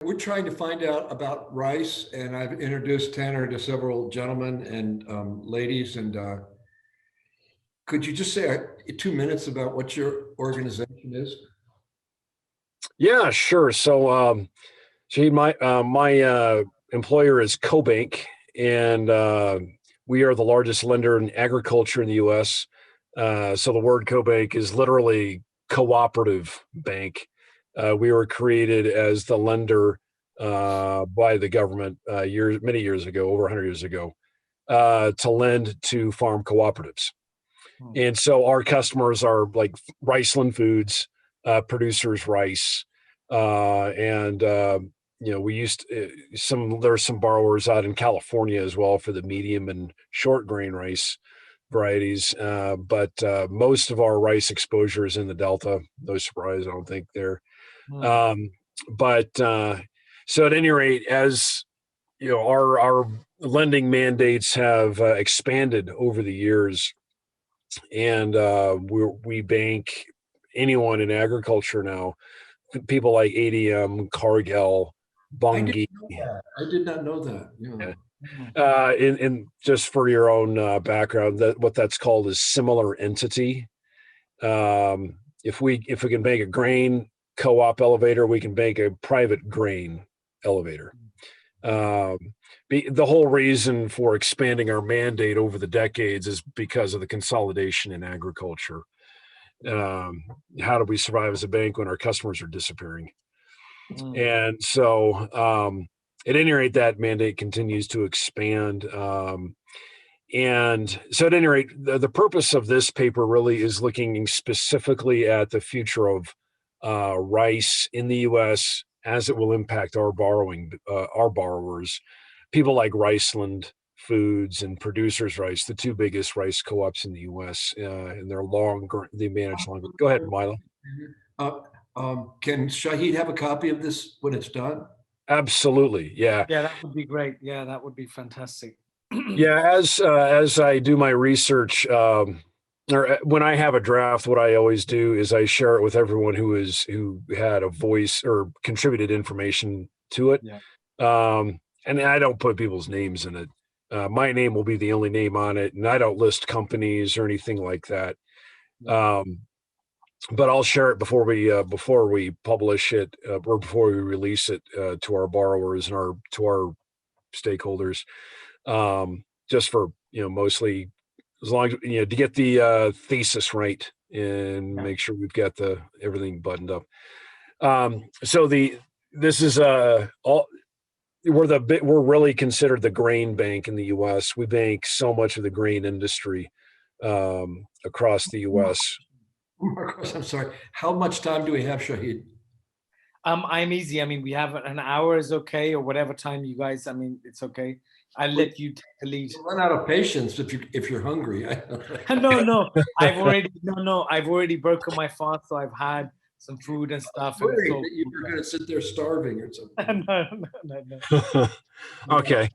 We're trying to find out about rice, and I've introduced Tanner to several gentlemen and ladies. And could you just say 2 minutes about what your organization is? Yeah, sure. My employer is CoBank, and we are the largest lender in agriculture in the U.S. So the word CoBank is literally cooperative bank. We were created as the lender by the government many years ago, over 100 years ago, to lend to farm cooperatives. And so our customers are like Riceland Foods, producers rice, and we used there's some borrowers out in California as well for the medium and short grain rice varieties. But most of our rice exposure is in the Delta. No surprise, I don't think there. Mm. But so at any rate, as you know, our lending mandates have expanded over the years, and we bank anyone in agriculture now. People like ADM, Cargill, I didn't Bunge. know that. I did not know that. Yeah. And just for your own background, what that's called is similar entity. If we can bank a grain co-op elevator, we can bank a private grain elevator. The whole reason for expanding our mandate over the decades is because of the consolidation in agriculture. How do we survive as a bank when our customers are disappearing? And so, at any rate, that mandate continues to expand. And so, at any rate, the purpose of this paper really is looking specifically at the future of rice in the U.S. as it will impact our borrowers, people like Riceland Foods and Producers Rice, the two biggest rice co-ops in the U.S. And they manage long. Go ahead, Milo. Can Shahid have a copy of this when it's done? Absolutely, yeah. Yeah, that would be great. Yeah, that would be fantastic. Yeah, as I do my research, or when I have a draft, what I always do is I share it with everyone who had a voice or contributed information to it. Yeah. And I don't put people's names in it. My name will be the only name on it, and I don't list companies or anything like that. But I'll share it before we publish it or before we release it to our borrowers and to our stakeholders. Just for mostly as long as to get the thesis right and make sure we've got everything buttoned up. This is we're really considered the grain bank in the U.S. We bank so much of the grain industry across the U.S. Marcos, I'm sorry. How much time do we have, Shahid? I'm easy. I mean, we have an hour is okay, or whatever time you guys. I mean, it's okay. I'll let you take the lead. You'll run out of patience if you're hungry. No. I've already broken my fast, so I've had some food and stuff. You're going to sit there starving or something. No. Okay.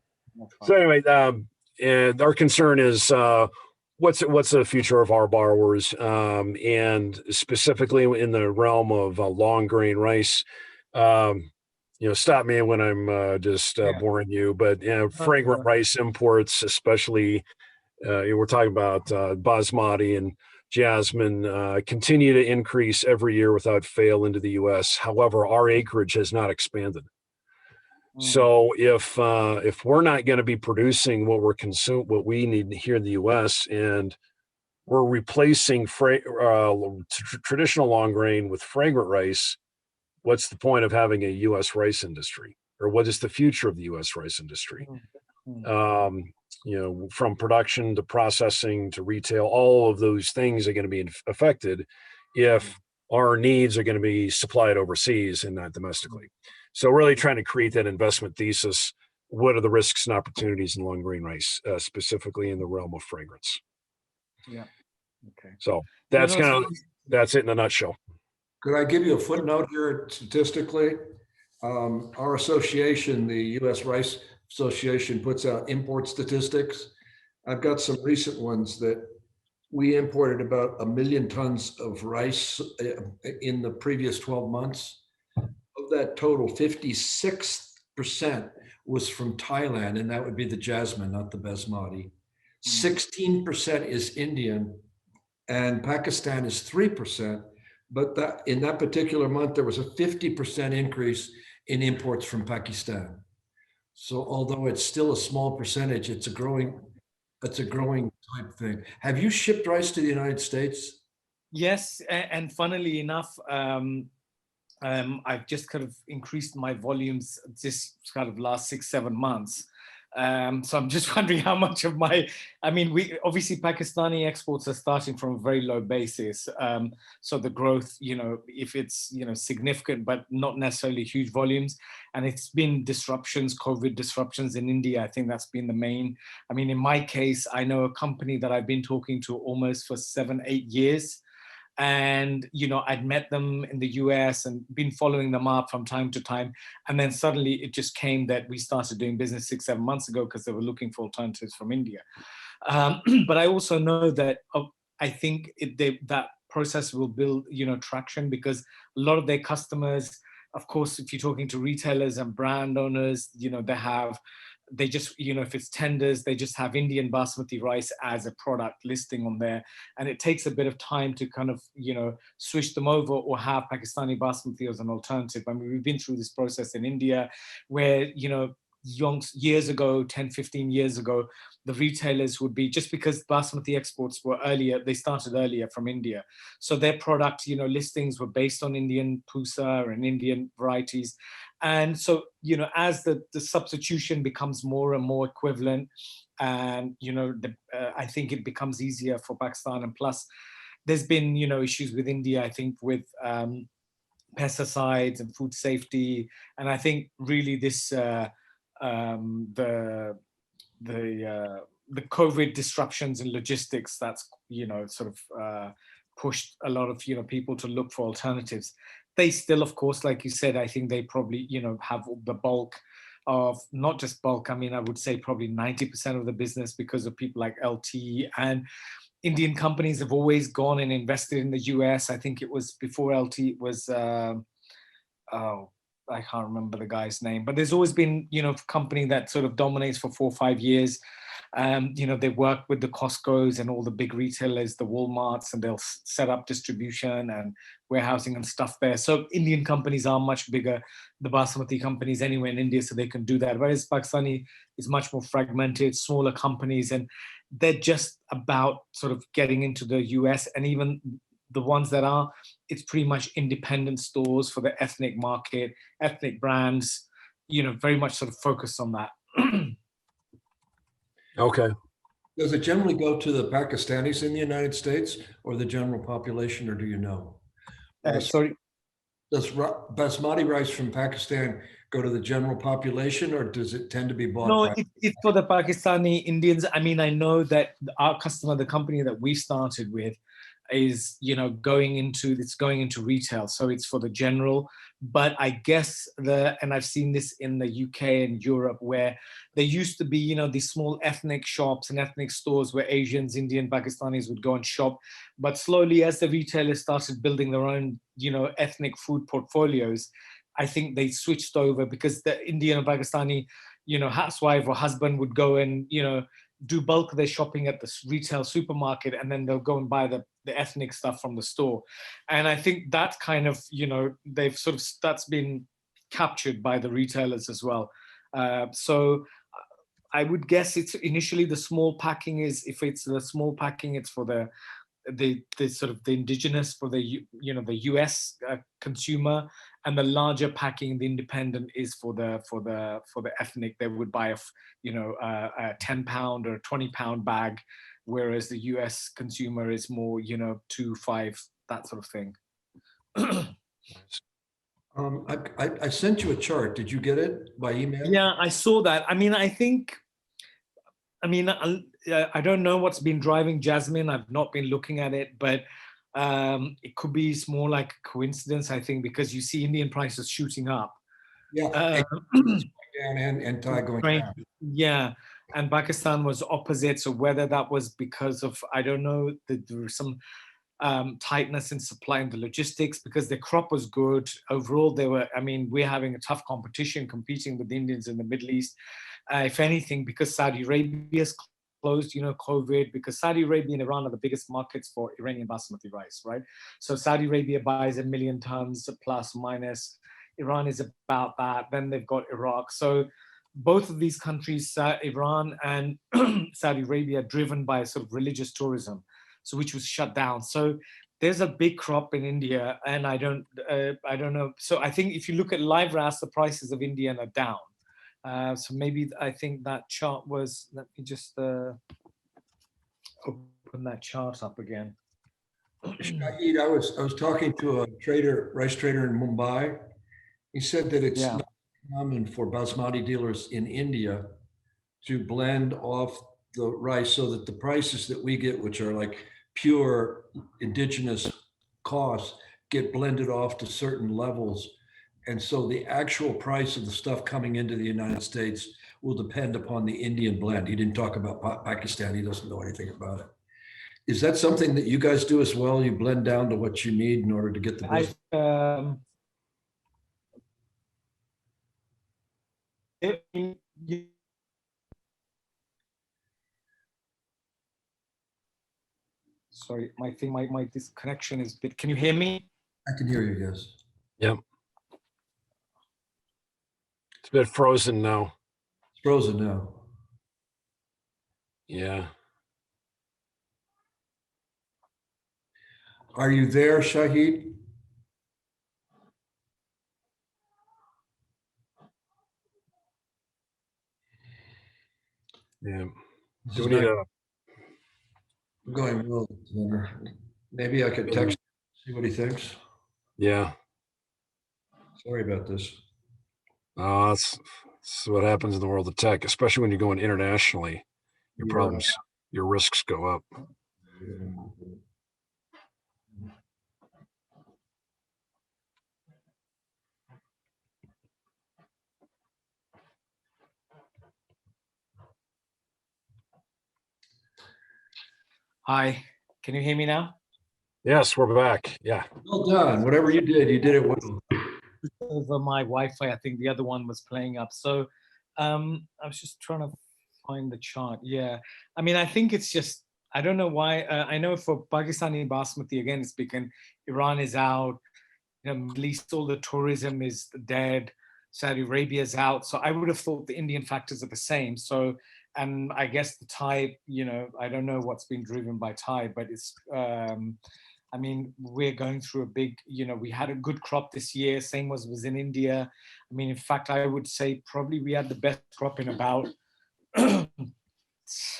So anyway, and our concern is what's the future of our borrowers, and specifically in the realm of long grain rice. Stop me when I'm just boring you, but fragrant rice imports, especially we're talking about basmati and jasmine, continue to increase every year without fail into the U.S. However, our acreage has not expanded. So if we're not going to be producing what we need here in the U.S. and we're replacing traditional long grain with fragrant rice, what's the point of having a U.S. rice industry, or what is the future of the U.S. rice industry? From production to processing to retail, all of those things are going to be affected if our needs are going to be supplied overseas and not domestically. So really trying to create that investment thesis. What are the risks and opportunities in long grain rice, specifically in the realm of fragrance? Yeah. Okay. So that's it in a nutshell. Could I give you a footnote here statistically? Our association, the U.S. Rice Association, puts out import statistics. I've got some recent ones that we imported about 1 million tons of rice in the previous 12 months. of that total, 56% was from Thailand, and that would be the jasmine, not the basmati. 16% is Indian, and Pakistan is 3%. But that in that particular month, there was a 50% increase in imports from Pakistan. So although it's still a small percentage, it's a growing type thing. Have you shipped rice to the United States? Yes, and funnily enough, I've just kind of increased my volumes this kind of last 6-7 months. So I'm just wondering how much of my, I mean, we obviously Pakistani exports are starting from a very low basis. So the growth, if it's, significant, but not necessarily huge volumes. And it's been disruptions, COVID disruptions in India. I think that's been the main, I mean, in my case, I know a company that I've been talking to almost for 7-8 years. And I'd met them in the US and been following them up from time to time, and then suddenly it just came that we started doing business 6-7 months ago because they were looking for alternatives from India. But I also know that I think that process will build traction, because a lot of their customers, of course, if you're talking to retailers and brand owners, they just, if it's tenders, they just have Indian basmati rice as a product listing on there. And it takes a bit of time to kind of, switch them over or have Pakistani basmati as an alternative. I mean, we've been through this process in India where, years ago, 10-15 years ago, the retailers would be, just because basmati exports were earlier, they started earlier from India. So their product, listings were based on Indian pusa and Indian varieties. And so, as the substitution becomes more and more equivalent, and, I think it becomes easier for Pakistan. And plus, there's been, issues with India, I think, with pesticides and food safety. And I think really this, the COVID disruptions in logistics, that's, sort of pushed a lot of, people to look for alternatives. They still, of course, like you said, I think they probably, have the bulk of, not just bulk, I mean, I would say probably 90% of the business, because of people like LT. And Indian companies have always gone and invested in the US. I think it was before LT, it was, I can't remember the guy's name, but there's always been, a company that sort of dominates for 4 or 5 years. They work with the Costco's and all the big retailers, the Walmarts, and they'll set up distribution and warehousing and stuff there. So Indian companies are much bigger, the basmati companies anywhere in India, so they can do that. Whereas Pakistani is much more fragmented, smaller companies, and they're just about sort of getting into the US. And even the ones that are, it's pretty much independent stores for the ethnic market, ethnic brands, very much sort of focused on that. Okay. Does it generally go to the Pakistanis in the United States or the general population, or do you know? Sorry. Does basmati rice from Pakistan go to the general population, or does it tend to be bought? No, it's for the Pakistani Indians. I mean, I know that our customer, the company that we started with, is going into retail, so it's for the general. But I guess and I've seen this in the UK and Europe, where there used to be these small ethnic shops and ethnic stores where Asians, Indian, Pakistanis would go and shop. But slowly, as the retailers started building their own ethnic food portfolios, I think they switched over, because the Indian and Pakistani housewife or husband would go and do bulk of their shopping at the retail supermarket, and then they'll go and buy the ethnic stuff from the store. And I think that kind of, they've sort of, that's been captured by the retailers as well. So I would guess it's initially the small packing if it's the small packing, it's for the sort of the indigenous, for the the US consumer, and the larger packing, the independent, is for the ethnic. They would buy a 10-pound or 20-pound bag, whereas the US consumer is more 2, 5, that sort of thing. I sent you a chart. Did you get it by email? Yeah, I saw that. I mean, I don't know what's been driving jasmine. I've not been looking at it, but it could be more like a coincidence, I think, because you see Indian prices shooting up. Yeah, down and Thai going down. Yeah, and Pakistan was opposite. So whether that was because of, I don't know, there were some tightness in supply and the logistics, because their crop was good. Overall, they were, I mean, we're having a tough competition competing with the Indians in the Middle East. If anything, because Saudi Arabia's closed, COVID, because Saudi Arabia and Iran are the biggest markets for Iranian basmati rice, right? So Saudi Arabia buys 1 million tons plus minus. Iran is about that. Then they've got Iraq. So both of these countries, Iran and Saudi Arabia, are driven by sort of religious tourism, so which was shut down. So there's a big crop in India, and I don't know. So I think if you look at live RAS, the prices of Indian are down. So maybe I think that chart was. Let me just open that chart up again. Shahid, I was talking to a rice trader in Mumbai. He said that it's not common for basmati dealers in India to blend off the rice so that the prices that we get, which are like pure indigenous costs, get blended off to certain levels. And so the actual price of the stuff coming into the United States will depend upon the Indian blend. He didn't talk about Pakistan. He doesn't know anything about it. Is that something that you guys do as well? You blend down to what you need in order to get the best? Sorry, my this connection is bit. Can you hear me? I can hear you, yes. Yep. It's a bit frozen now. It's frozen now. Yeah. Are you there, Shahid? Yeah. This Do is we need not a going well. Maybe I could text, see what he thinks. yeah. Sorry about this. That's what happens in the world of tech, especially when you're going internationally. Your problems, your risks go up. Hi, can you hear me now? Yes, we're back. Yeah. Well done. Whatever you did it well. Over my Wi-Fi, I think the other one was playing up. So I was just trying to find the chart. Yeah, I mean, I think it's just, I don't know why. I know for Pakistani basmati, again, it's because Iran is out, at least all the tourism is dead, Saudi Arabia is out. So I would have thought the Indian factors are the same. So, and I guess the Thai, I don't know what's been driven by Thai, but it's, I mean, we're going through a big, we had a good crop this year, same was in India. I mean, in fact, I would say probably we had the best crop in about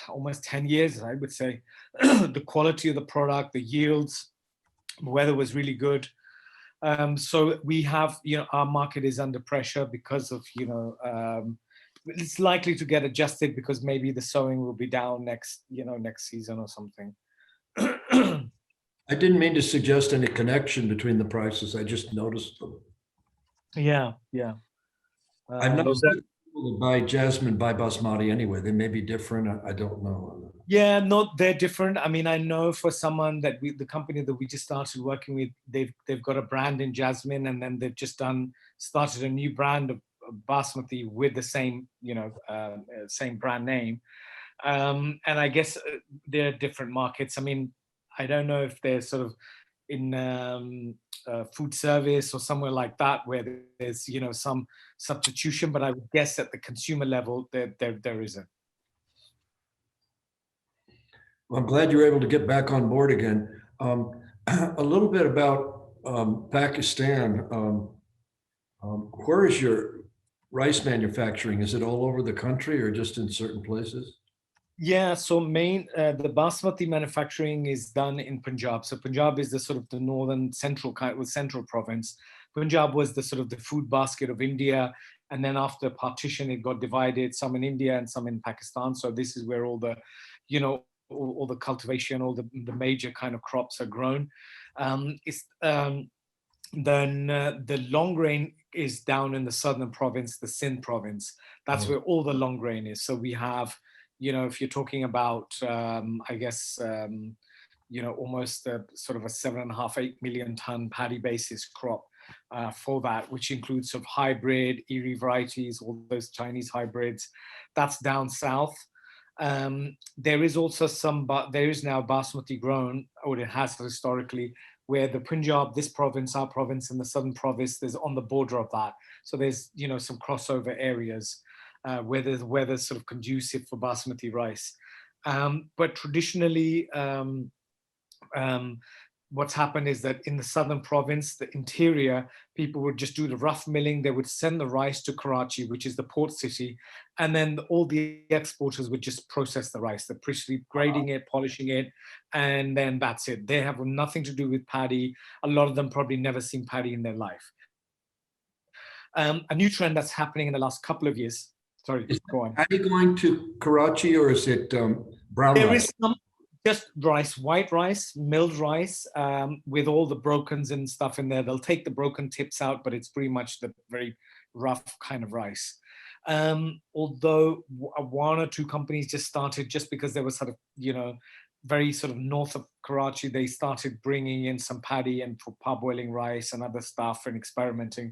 almost 10 years, I would say. The quality of the product, the yields, the weather was really good. So we have, our market is under pressure because of, it's likely to get adjusted because maybe the sowing will be down next season or something. I didn't mean to suggest any connection between the prices. I just noticed them. Yeah. I'm not people to buy jasmine, buy basmati anyway. They may be different. I don't know. Yeah, no, they're different. I mean, I know for someone that the company that we just started working with, they've got a brand in jasmine, and then they've just started a new brand of basmati with the same, same brand name. And I guess they're different markets. I mean, I don't know if they're sort of in food service or somewhere like that where there's some substitution, but I would guess at the consumer level there isn't. Well, I'm glad you were able to get back on board again. A little bit about Pakistan. Where is your rice manufacturing? Is it all over the country or just in certain places? Yeah, so the basmati manufacturing is done in Punjab. So Punjab is the sort of the northern central province. Punjab was the sort of the food basket of India, and then after partition, it got divided, some in India and some in Pakistan. So this is where all the, all the cultivation, all the major kind of crops are grown. Then the long grain is down in the southern province, the Sindh province. That's where all the long grain is. So we have, if you're talking about, almost sort of a 7.5, 8 million ton paddy basis crop for that, which includes sort of hybrid, Erie varieties, all those Chinese hybrids. That's down south. There is also there is now basmati grown, or it has historically, where the Punjab, this province, our province, and the southern province, there's on the border of that. So there's, some crossover areas where the weather's sort of conducive for basmati rice. But traditionally, what's happened is that in the southern province, the interior, people would just do the rough milling. They would send the rice to Karachi, which is the port city, and then all the exporters would just process the rice. They're pretty grading it, polishing it, and then that's it. They have nothing to do with paddy. A lot of them probably never seen paddy in their life. A new trend that's happening in the last couple of years. Sorry, go on. Are you going to Karachi, or is it brown There rice? is some just rice, white rice, milled rice, with all the brokens and stuff in there. They'll take the broken tips out, but it's pretty much the very rough kind of rice. Although one or two companies just started, just because they were sort of, very sort of north of Karachi, they started bringing in some paddy and for parboiling rice and other stuff and experimenting.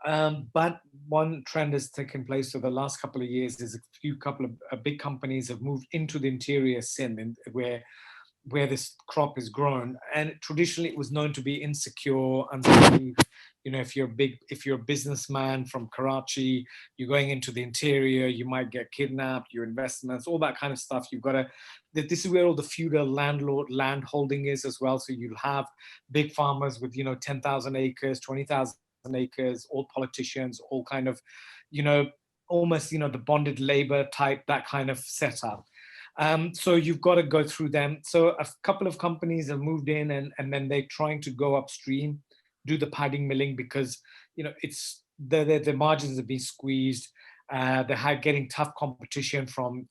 But one trend has taken place for the last couple of years is a couple of big companies have moved into the interior Sindh, where this crop is grown. And traditionally it was known to be insecure, unsafe. If you're a businessman from Karachi, you're going into the interior, you might get kidnapped, your investments, all that kind of stuff. This is where all the feudal land holding is as well. So you'll have big farmers with, 10,000 acres, 20,000 acres, all politicians, all kind of, almost, the bonded labor type, that kind of setup. So you've got to go through them. So a couple of companies have moved in, and then they're trying to go upstream, do the padding milling, because, it's the margins have been squeezed. They're getting tough competition from,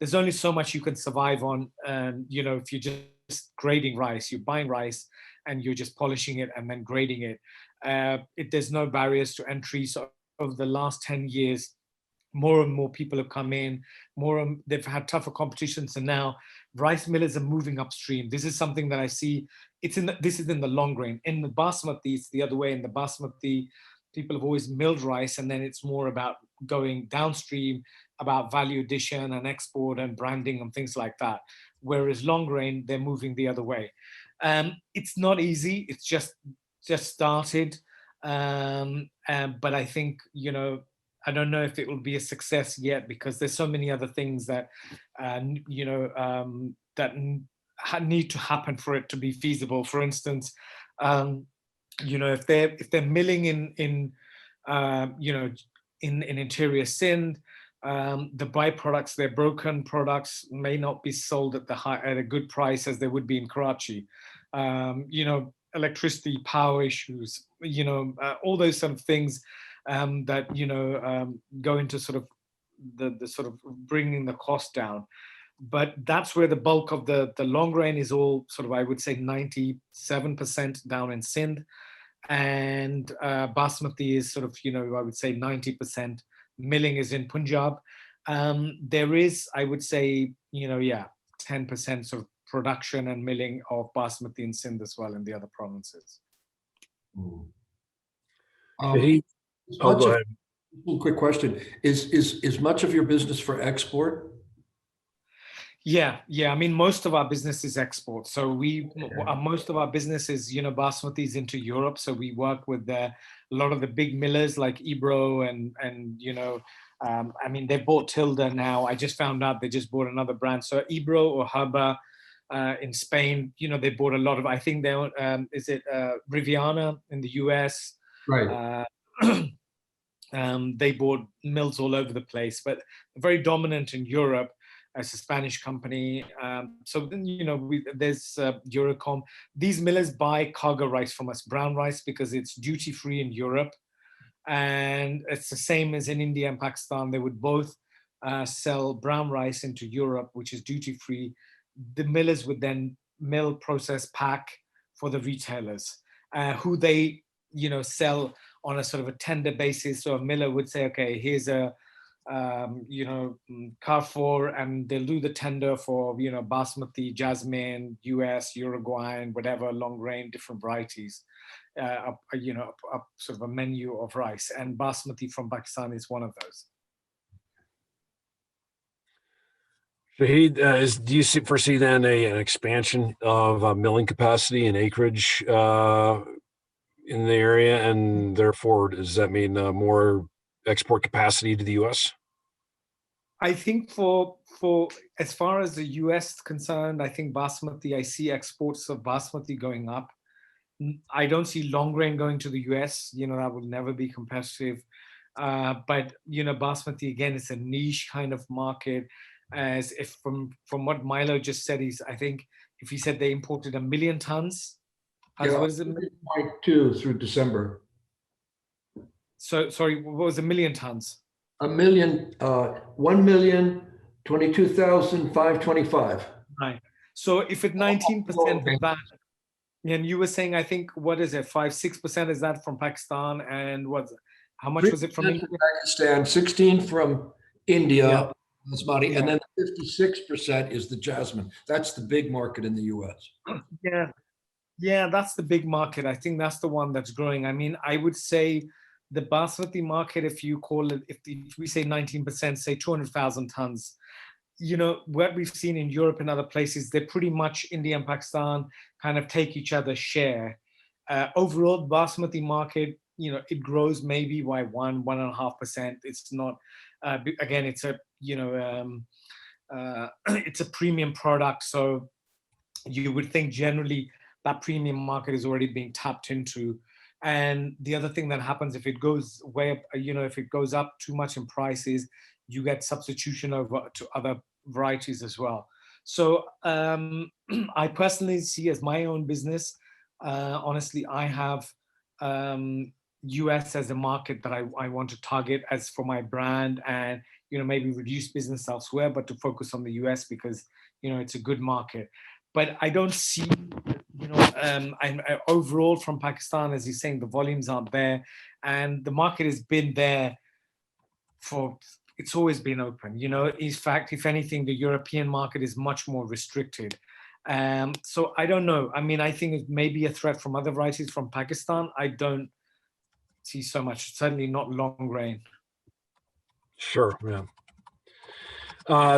there's only so much you can survive on. If you're just grading rice, you're buying rice and you're just polishing it and then grading it. There's no barriers to entry. So over the last 10 years, more and more people have come in, they've had tougher competitions, and now rice millers are moving upstream. This is something that I see. This is in the long grain. In the basmati, it's the other way. In the basmati, people have always milled rice, and then it's more about going downstream, about value addition and export and branding and things like that. Whereas long grain, they're moving the other way. It's not easy. It's just started, but I think, I don't know if it will be a success yet, because there's so many other things that that need to happen for it to be feasible. For instance, if they're milling in interior Sindh, the byproducts, their broken products, may not be sold at a good price as they would be in Karachi. Electricity, power issues, all those sort of things that go into sort of the sort of bringing the cost down. But that's where the bulk of the long grain is, all sort of, I would say 97% down in Sindh, and basmati is sort of, I would say 90%. Milling is in Punjab. There is, I would say, 10% sort of production and milling of basmati in Sindh as well in the other provinces. Shahid, go ahead. Quick question: Is much of your business for export? Yeah. I mean, most of our business is export. So most of our business is, basmati is into Europe. So we work with a lot of the big millers like Ebro and I mean, they bought Tilda now. I just found out they just bought another brand. So Ebro or Haba in Spain, they bought a lot of, I think they own, is it Riviana in the US? Right. They bought mills all over the place, but very dominant in Europe as a Spanish company. So then, there's Eurocom. These millers buy cargo rice from us, brown rice, because it's duty free in Europe. And it's the same as in India and Pakistan. They would both sell brown rice into Europe, which is duty free. The millers would then mill, process, pack for the retailers, who they, sell on a sort of a tender basis. So a miller would say, okay, here's a Carrefour, and they'll do the tender for, basmati, jasmine, US, Uruguayan, whatever, long grain, different varieties, sort of a menu of rice. And basmati from Pakistan is one of those. Shahid, do you foresee then an expansion of milling capacity and acreage in the area, and therefore does that mean more export capacity to the U.S.? I think for as far as the US is concerned, I think basmati, I see exports of basmati going up. I don't see long grain going to the US. That will never be competitive. But basmati, again, it's a niche kind of market. As if from what Milo just said, I think if he said they imported 1 million tons, Yeah, what is it? 0.2 through December. So sorry, what was 1 million tons? 1,022,525. Right. So if it's 19% of that, and you were saying, I think, what is it, 5-6% is that from Pakistan, and how much was it from India? Pakistan, 16 from India, Yeah. basmati, Yeah. and then 56% is the jasmine. That's the big market in the US. Yeah, that's the big market. I think that's the one that's growing. I mean, I would say the basmati market, if you call it, if we say 19%, say 200,000 tons, what we've seen in Europe and other places, they're pretty much India and Pakistan kind of take each other's share. Overall, basmati market, it grows maybe by 1.5%. It's not, again, it's a, it's a premium product. So you would think generally that premium market is already being tapped into. And the other thing that happens if it goes way up, if it goes up too much in prices, you get substitution over to other varieties as well. So I personally see as my own business, honestly, I have US as a market that I want to target as for my brand, and maybe reduce business elsewhere, but to focus on the US because it's a good market. But I don't see, overall from Pakistan, as he's saying, the volumes aren't there, and the market has been there it's always been open. In fact, if anything, the European market is much more restricted. So I don't know. I mean, I think it may be a threat from other varieties from Pakistan. I don't see so much, certainly not long grain. Sure, yeah.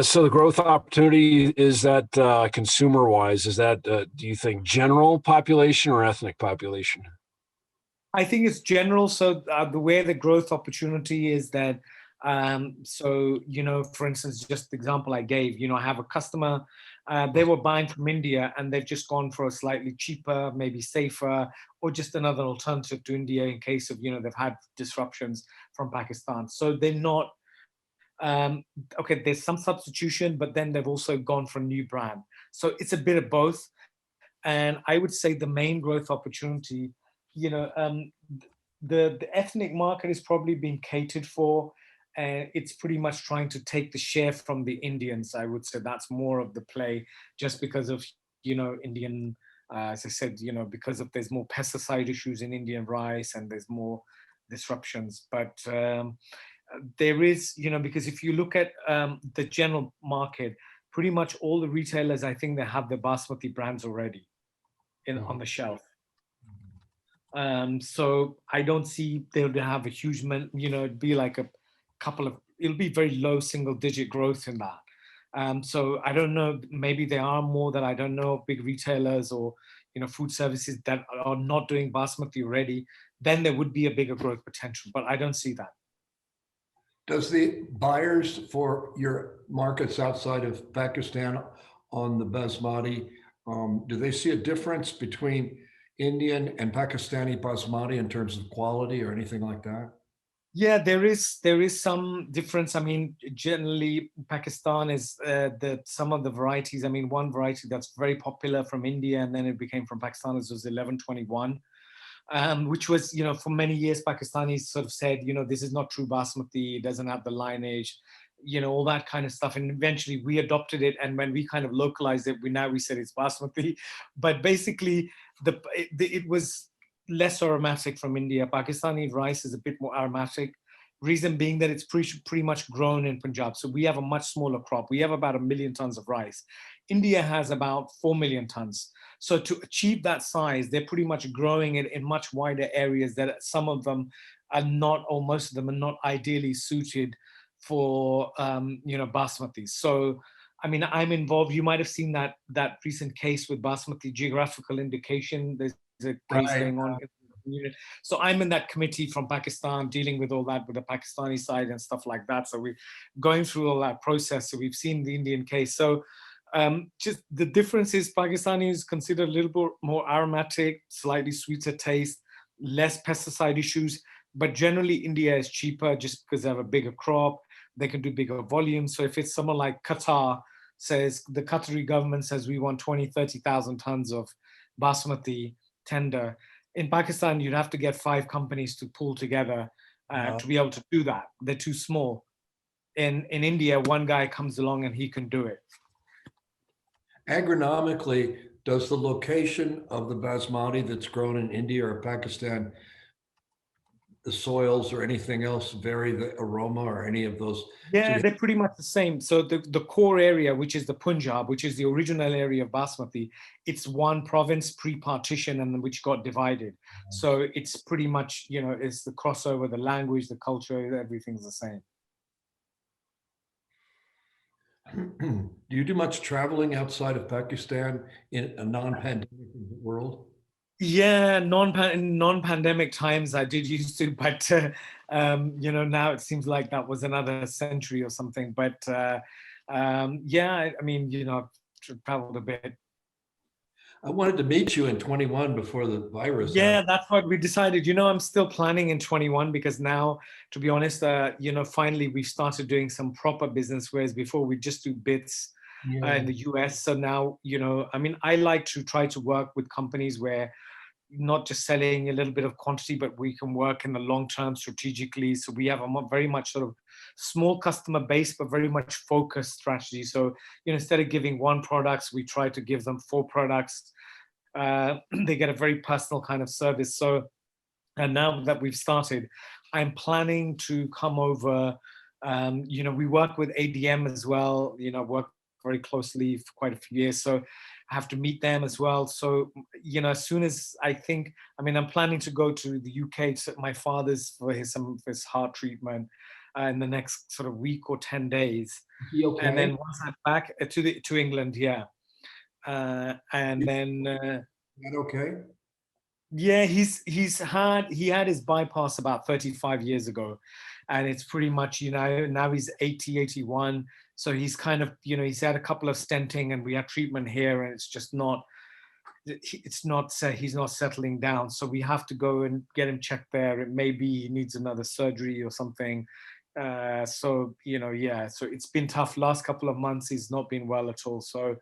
So the growth opportunity, is that consumer-wise, is that, do you think, general population or ethnic population? I think it's general. So the way the growth opportunity is that, for instance, just the example I gave, I have a customer, they were buying from India and they've just gone for a slightly cheaper, maybe safer, or just another alternative to India in case of, they've had disruptions from Pakistan. So they're not, okay, there's some substitution, but then they've also gone for a new brand. So it's a bit of both. And I would say the main growth opportunity, the ethnic market is probably being catered for. It's pretty much trying to take the share from the Indians. I would say that's more of the play, just because of, Indian, as I said, because of there's more pesticide issues in Indian rice and there's more disruptions. But there is, because if you look at the general market, pretty much all the retailers, I think they have the basmati brands already on the shelf. So I don't see they'll have a huge, it'd be like a couple of, it'll be very low single-digit growth in that. So I don't know, maybe there are more that I don't know, big retailers or, food services that are not doing basmati already, then there would be a bigger growth potential, but I don't see that. Does the buyers for your markets outside of Pakistan on the basmati, do they see a difference between Indian and Pakistani basmati in terms of quality or anything like that? Yeah, there is some difference. I mean, generally, Pakistan is some of the varieties. I mean, one variety that's very popular from India and then it became from Pakistan was 1121. Which was, for many years, Pakistanis sort of said, this is not true basmati, it doesn't have the lineage, all that kind of stuff. And eventually we adopted it. And when we kind of localized it, we said it's basmati. But basically, it was less aromatic from India. Pakistani rice is a bit more aromatic. Reason being that it's pretty much grown in Punjab. So we have a much smaller crop. We have about 1 million tons of rice. India has about 4 million tons. So to achieve that size, they're pretty much growing it in much wider areas that some of them are not, or most of them are not ideally suited for, basmati. So, I mean, I'm involved. You might have seen that recent case with basmati geographical indication. There's a case Right. going on. So I'm in that committee from Pakistan, dealing with all that with the Pakistani side and stuff like that. So we're going through all that process. So we've seen the Indian case. So just the difference is Pakistani is considered a little bit more aromatic, slightly sweeter taste, less pesticide issues. But generally, India is cheaper just because they have a bigger crop. They can do bigger volumes. So if it's someone like Qatar says, the Qatari government says we want 20, 30,000 tons of basmati tender. In Pakistan, you'd have to get 5 companies to pull together to be able to do that. They're too small. In India, one guy comes along and he can do it. Agronomically, does the location of the basmati that's grown in India or Pakistan, the soils or anything else vary the aroma or any of those? Yeah, they're pretty much the same. So the core area, which is the Punjab, which is the original area of basmati, it's one province pre-partition and which got divided. So it's pretty much, it's the crossover, the language, the culture, everything's the same. Do you do much traveling outside of Pakistan in a non-pandemic world? Yeah, non-pandemic times I did used to, but now it seems like that was another century or something. But yeah, I mean, I've traveled a bit. I wanted to meet you in 21 before the virus. Yeah, happened. that's what we decided. I'm still planning in 21 because now, to be honest, finally we started doing some proper business, whereas before we just do bits in the US. So now, I mean, I like to try to work with companies where not just selling a little bit of quantity, but we can work in the long term strategically. So we have a very much sort of small customer base, but very much focused strategy. So, instead of giving 1 product, we try to give them 4 products. They get a very personal kind of service. So, and now that we've started, I'm planning to come over. We work with ADM as well. Work very closely for quite a few years. So I have to meet them as well. So, as soon as I'm planning to go to the UK to my father's for his heart treatment in the next sort of week or 10 days. Okay? And then once I'm back to England, yeah. And then That okay? yeah, he had his bypass about 35 years ago, and it's pretty much now he's 80, 81. So he's kind of he's had a couple of stenting, and we had treatment here, and it's just not he's not settling down. So we have to go and get him checked there. It maybe he needs another surgery or something. So yeah, so it's been tough. Last couple of months he's not been well at all. So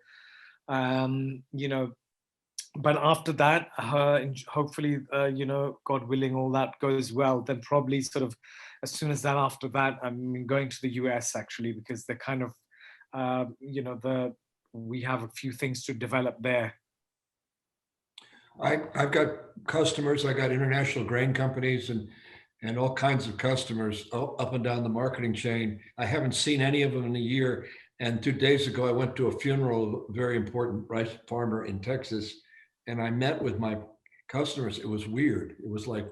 but after that, hopefully, God willing, all that goes well, then probably sort of as soon as that, after that, I'm going to the US actually, because they're kind of, we have a few things to develop there. I've got customers, I got international grain companies and all kinds of customers up and down the marketing chain. I haven't seen any of them in a year. And 2 days ago, I went to a funeral of a very important rice farmer in Texas. And I met with my customers. It was weird. It was like,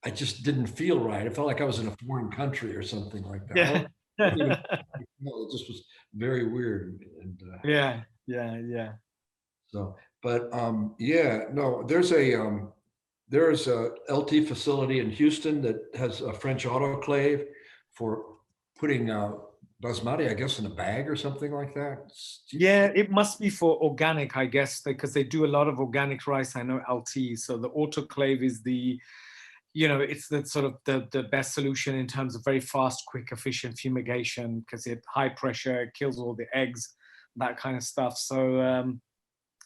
I just didn't feel right. I felt like I was in a foreign country or something like that. Yeah. It just was very weird. And Yeah. so, but yeah, no, there's a LT facility in Houston that has a French autoclave for putting basmati, I guess, in a bag or something like that. Yeah, it must be for organic, I guess, because they do a lot of organic rice. I know LT. So the autoclave is it's the sort of the best solution in terms of very fast, quick, efficient fumigation, because it high pressure, it kills all the eggs, that kind of stuff. So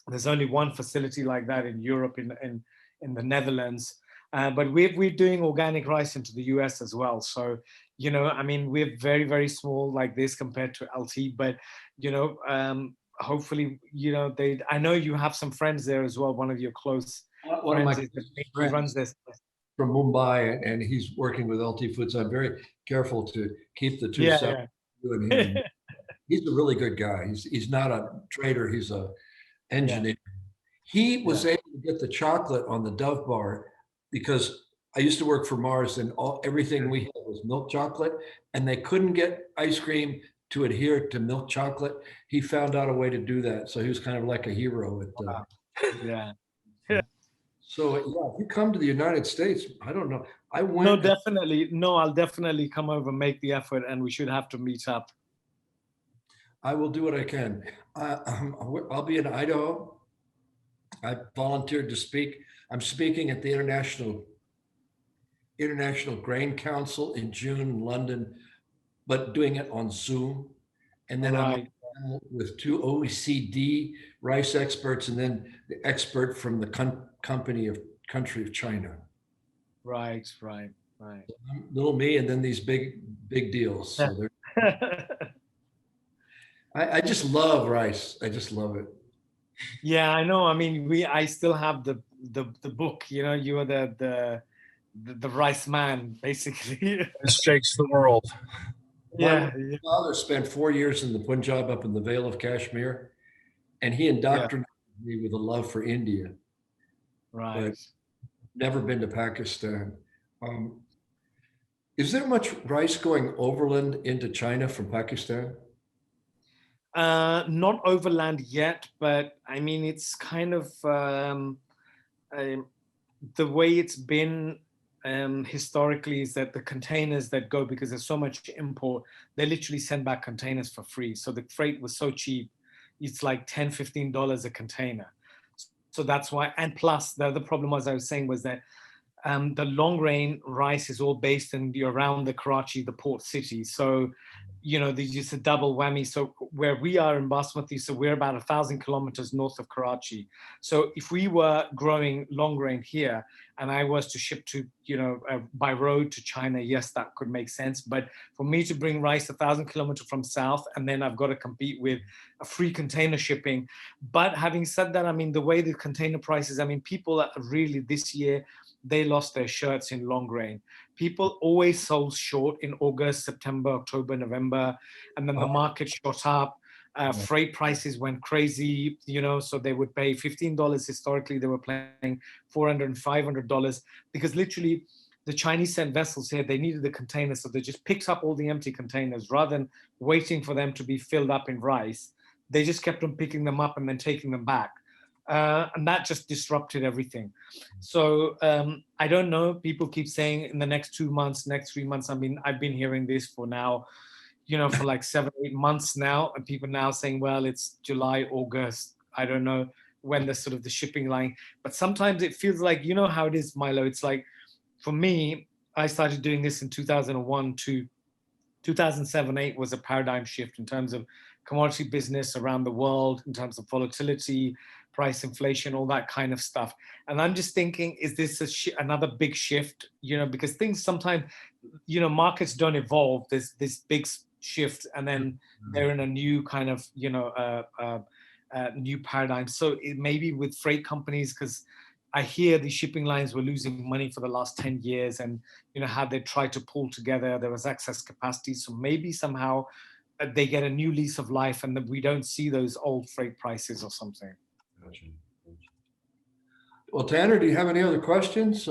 there's only one facility like that in Europe, in the Netherlands. But we're doing organic rice into the US as well. So, we're very, very small like this compared to LT, but, hopefully, I know you have some friends there as well. One of your close One of my friends runs this. from Mumbai, and he's working with LT Foods. I'm very careful to keep the two Yeah, separate. You and him. yeah. He's a really good guy. He's not a trader. He's a Yeah, engineer. He was yeah. able to get the chocolate on the Dove bar because I used to work for Mars, and everything we had was milk chocolate, and they couldn't get ice cream to adhere to milk chocolate. He found out a way to do that, so he was kind of like a hero with the. Wow. Yeah. So yeah, if you come to the United States, I don't know. I No, went. definitely. No, I'll definitely come over, make the effort, and we should have to meet up. I will do what I can. I'll be in Idaho. I volunteered to speak. I'm speaking at the International Grain Council in June in London, but doing it on Zoom. And All then I'm right. with two OECD rice experts, and then the expert from the country of China. Right, right, right. Little me, and then these big deals. So I just love rice. I just love it. Yeah, I know. I mean, I still have the book. You know, you are the rice man, basically. It shakes the world. Yeah, My father spent 4 years in the Punjab up in the Vale of Kashmir, and he indoctrinated me with a love for India, right. but never been to Pakistan. Um, is there much rice going overland into China from Pakistan? Not overland yet, but I mean, it's kind of um, the way it's been historically is that the containers that go, because there's so much import, they literally send back containers for free. So the freight was so cheap, it's like $10, $15 a container. So that's why. And plus, the other problem, as I was saying, was that the long grain rice is all based in around the Karachi, the port city. So, you know, there's just a double whammy. So where we are in Basmati, so we're about 1,000 kilometers north of Karachi. So if we were growing long grain here and I was to ship to, you know, by road to China, yes, that could make sense. But for me to bring rice 1,000 kilometers from south, and then I've got to compete with a free container shipping. But having said that, I mean, the way the container prices, I mean, people are really this year, they lost their shirts in long grain. People always sold short in August, September, October, November, and then the market shot up. Freight prices went crazy, you know, so they would pay $15. Historically, they were paying $400 and $500 because literally the Chinese sent vessels here. They needed the containers, so they just picked up all the empty containers rather than waiting for them to be filled up in rice. They just kept on picking them up and then taking them back. And that just disrupted everything. So I don't know. People keep saying in the next 2 months, next 3 months. I mean, I've been hearing this for now, you know, for like 7, 8 months now, and people now saying, well, it's July, August. I don't know when the sort of the shipping line. But sometimes it feels like, you know how it is, Milo. It's like, for me, I started doing this in 2001 to 2007-8 was a paradigm shift in terms of commodity business around the world, in terms of volatility, price inflation, all that kind of stuff. And I'm just thinking, is this another big shift? You know, because things sometimes, you know, markets don't evolve. There's this big shift, and then they're in a new kind of, you know, new paradigm. So it maybe with freight companies, because I hear the shipping lines were losing money for the last 10 years, and you know how they tried to pull together, there was excess capacity. So maybe somehow they get a new lease of life, and that we don't see those old freight prices or something. Gotcha. Well, Tanner, do you have any other questions?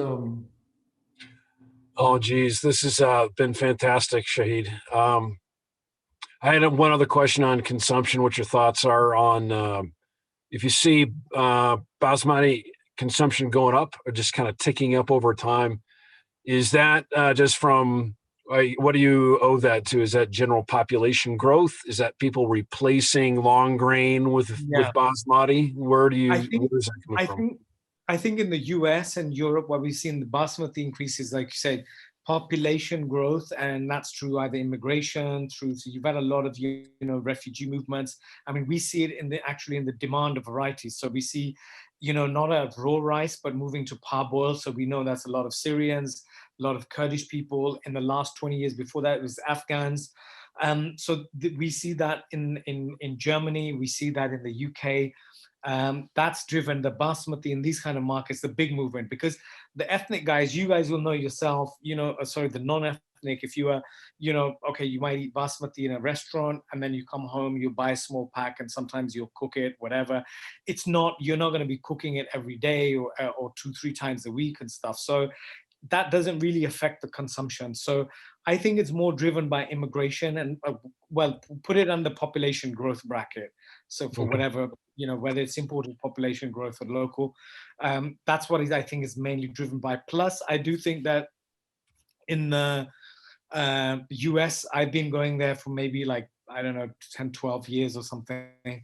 Oh, geez, this has been fantastic, Shahid. I had one other question on consumption. What your thoughts are on if you see basmati consumption going up or just kind of ticking up over time? Is that just from what do you owe that to? Is that general population growth? Is that people replacing long grain with basmati? Where is that coming from? I think in the US and Europe, what we've seen the basmati increases, like you said, population growth, and that's through either immigration, so you've had a lot of, you know, refugee movements. I mean, we see it actually in the demand of varieties. So we see, you know, not a raw rice, but moving to parboiled. So we know that's a lot of Syrians, a lot of Kurdish people. In the last 20 years before that, it was Afghans. So we see that in Germany, we see that in the UK. That's driven the basmati in these kind of markets, the big movement, because the ethnic guys, you guys will know yourself, sorry, the non-ethnic, if you are, okay, you might eat basmati in a restaurant and then you come home, you buy a small pack and sometimes you'll cook it, whatever. You're not going to be cooking it every day or 2-3 times a week and stuff. So that doesn't really affect the consumption. So I think it's more driven by immigration and, well, put it under population growth bracket. So for whatever, whether it's imported population growth or local, that's what I think is mainly driven by. Plus, I do think that in the US, I've been going there for maybe like, I don't know, 10, 12 years or something.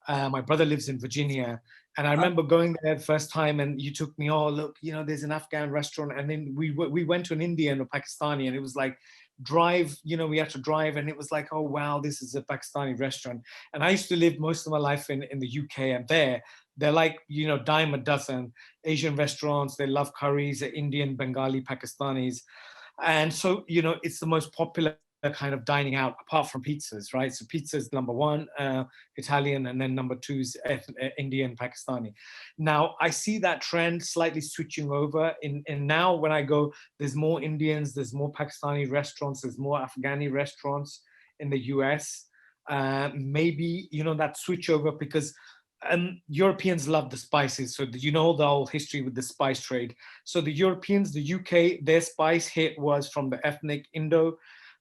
My brother lives in Virginia. And I remember going there the first time and you took me, oh, look, there's an Afghan restaurant. And then we went to an Indian or Pakistani and it was like, we had to drive and it was like, oh, wow, this is a Pakistani restaurant. And I used to live most of my life in the UK, and they're like, dime a dozen Asian restaurants. They love curries, Indian, Bengali, Pakistanis. And so, it's the most popular kind of dining out apart from pizzas, right? So pizza is number one, Italian, and then number two is Indian, Pakistani. Now I see that trend slightly switching over and now when I go, there's more Indians, there's more Pakistani restaurants, there's more Afghani restaurants in the US. Maybe, that switch over because Europeans love the spices. So the whole history with the spice trade. So the Europeans, the UK, their spice hit was from the ethnic Indo.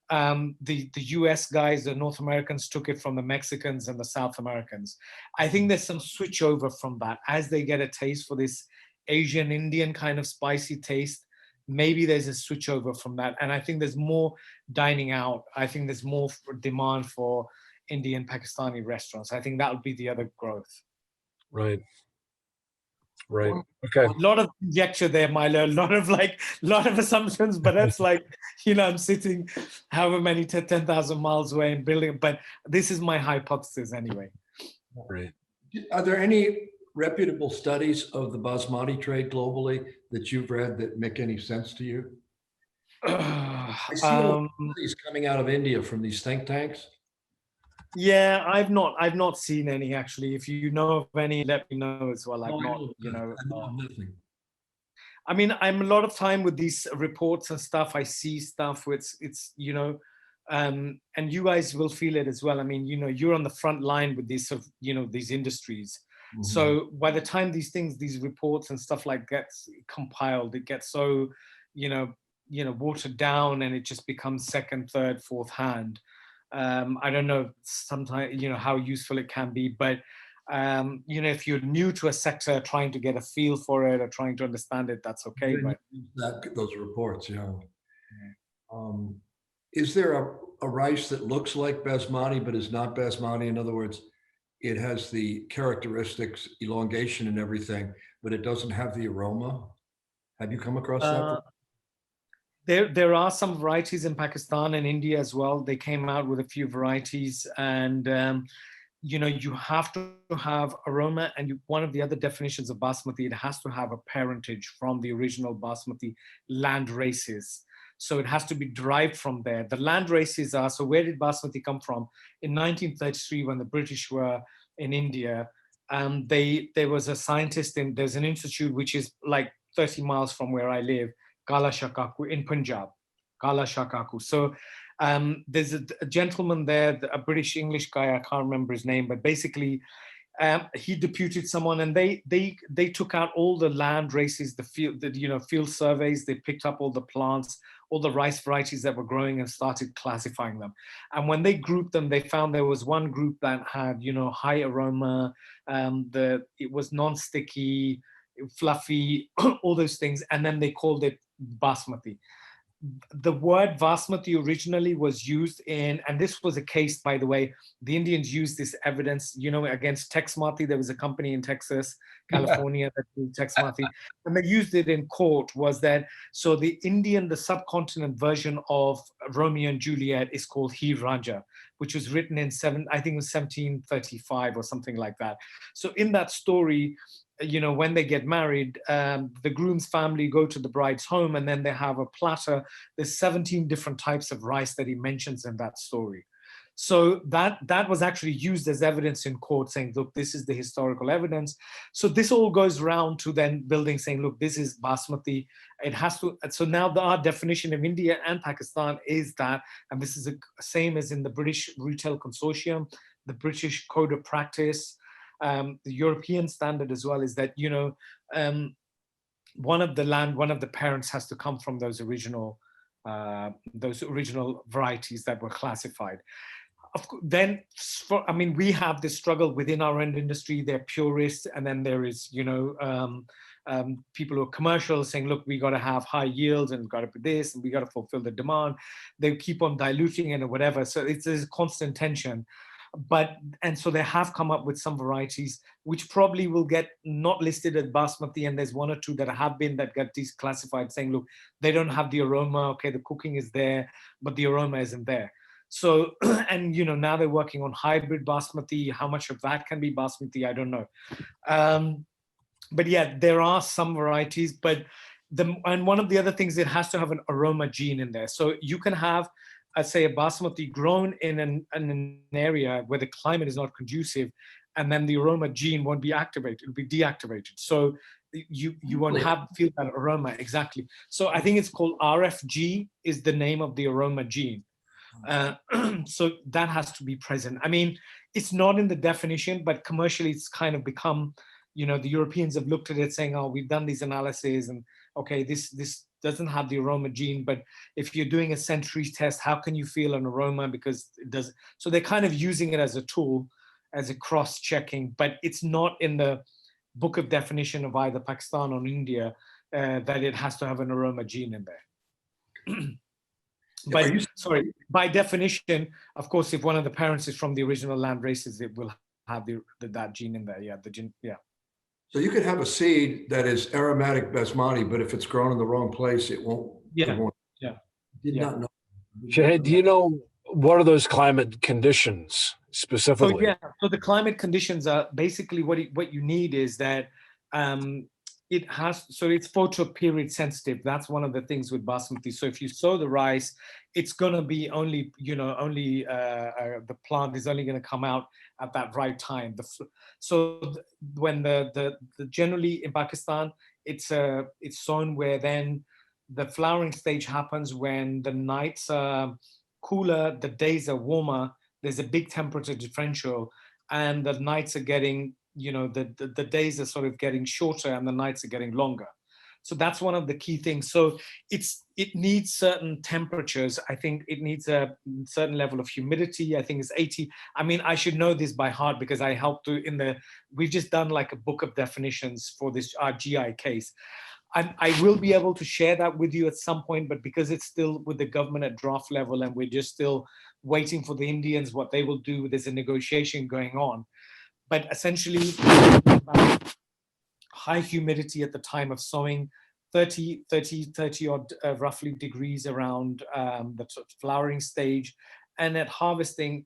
The US guys, the North Americans, took it from the Mexicans and the South Americans. I think there's some switch over from that as they get a taste for this Asian Indian kind of spicy taste. Maybe there's a switch over from that. And I think there's more dining out. I think there's more demand for Indian, Pakistani restaurants. I think that would be the other growth. Right. Okay. A lot of conjecture there, Milo. A lot of assumptions, but that's like, I'm sitting however many 10,000 miles away and building, but this is my hypothesis anyway. Right. Are there any reputable studies of the basmati trade globally that you've read that make any sense to you? I see all these coming out of India from these think tanks. Yeah, I've not seen any actually. If you know of any, let me know as well. I've not, nothing. I mean, I'm a lot of time with these reports and stuff. I see stuff with it's and you guys will feel it as well. I mean, you're on the front line with these these industries. Mm-hmm. So by the time these reports and stuff like gets compiled, it gets so watered down and it just becomes second, third, fourth hand. I don't know sometimes, how useful it can be, but, if you're new to a sector, trying to get a feel for it or trying to understand it, that's okay. But those reports, is there a rice that looks like basmati, but is not basmati? In other words, it has the characteristics, elongation and everything, but it doesn't have the aroma. Have you come across that? There are some varieties in Pakistan and India as well. They came out with a few varieties, and you have to have aroma. And one of the other definitions of basmati, it has to have a parentage from the original basmati land races. So it has to be derived from there. The land races are, so where did basmati come from? In 1933, when the British were in India, there was a scientist there's an institute which is like 30 miles from where I live, Kala Shakaku in Punjab, Kala Shakaku. So there's a gentleman there, a British English guy, I can't remember his name, but basically he deputed someone and they took out all the land races, the field surveys, they picked up all the plants, all the rice varieties that were growing and started classifying them. And when they grouped them, they found there was one group that had, high aroma, it was non-sticky, fluffy, all those things. And then they called it basmati. The word basmati originally was used in, and this was a case, by the way, the Indians used this evidence, against Texmati. There was a company in Texas, California, that did Texmati, and they used it in court. Was that so? The subcontinent version of Romeo and Juliet is called Heer Raja, which was written in 1735 or something like that. So in that story, when they get married, the groom's family go to the bride's home and then they have a platter. There's 17 different types of rice that he mentions in that story. So that was actually used as evidence in court, saying, look, this is the historical evidence. So this all goes round to then building, saying, look, this is basmati. It has to. So now our definition of India and Pakistan is that, and this is the same as in the British Retail Consortium, the British Code of Practice, the European standard as well, is that, one of the parents has to come from those original varieties that were classified. Then, we have this struggle within our own industry. They're purists, and then there is, people who are commercial saying, look, we got to have high yields and got to be this, and we got to fulfill the demand. They keep on diluting it or whatever. So it's a constant tension. And so they have come up with some varieties which probably will get not listed as basmati, and there's one or two that get declassified, saying, look, they don't have the aroma. Okay, the cooking is there, but the aroma isn't there. So, and now they're working on hybrid basmati. How much of that can be basmati, I don't know. But yeah, there are some varieties, but and one of the other things, it has to have an aroma gene in there. So you can have, say, a basmati grown in an area where the climate is not conducive, and then the aroma gene won't be activated; it'll be deactivated. So you won't feel that aroma exactly. So I think it's called RFG is the name of the aroma gene. So that has to be present. I mean, it's not in the definition, but commercially, it's kind of become, the Europeans have looked at it saying, oh, we've done these analyses, and okay, this doesn't have the aroma gene, but if you're doing a centuries test, how can you feel an aroma? Because it does. So they're kind of using it as a tool, as a cross-checking, but it's not in the book of definition of either Pakistan or India that it has to have an aroma gene in there. But sorry, by definition, of course, if one of the parents is from the original land races, it will have that gene in there. Yeah, the gene. Yeah. So you could have a seed that is aromatic basmati, but if it's grown in the wrong place, it won't. Yeah. It won't. Yeah. Did not know. Shahid, do you know what are those climate conditions specifically? So the climate conditions are basically what you need is that it's photo period sensitive. That's one of the things with basmati. So if you sow the rice, it's gonna be only the plant is only gonna come out at that right time. When the generally in Pakistan, it's sown where then the flowering stage happens when the nights are cooler, the days are warmer. There's a big temperature differential, and the nights are getting, the days are sort of getting shorter and the nights are getting longer. So that's one of the key things. So it needs certain temperatures. I think it needs a certain level of humidity. I think it's 80. I mean, I should know this by heart because I helped we've just done like a book of definitions for our GI case. I will be able to share that with you at some point, but because it's still with the government at draft level and we're just still waiting for the Indians, what they will do, there's a negotiation going on. But essentially, high humidity at the time of sowing, 30 odd roughly degrees around the flowering stage. And at harvesting,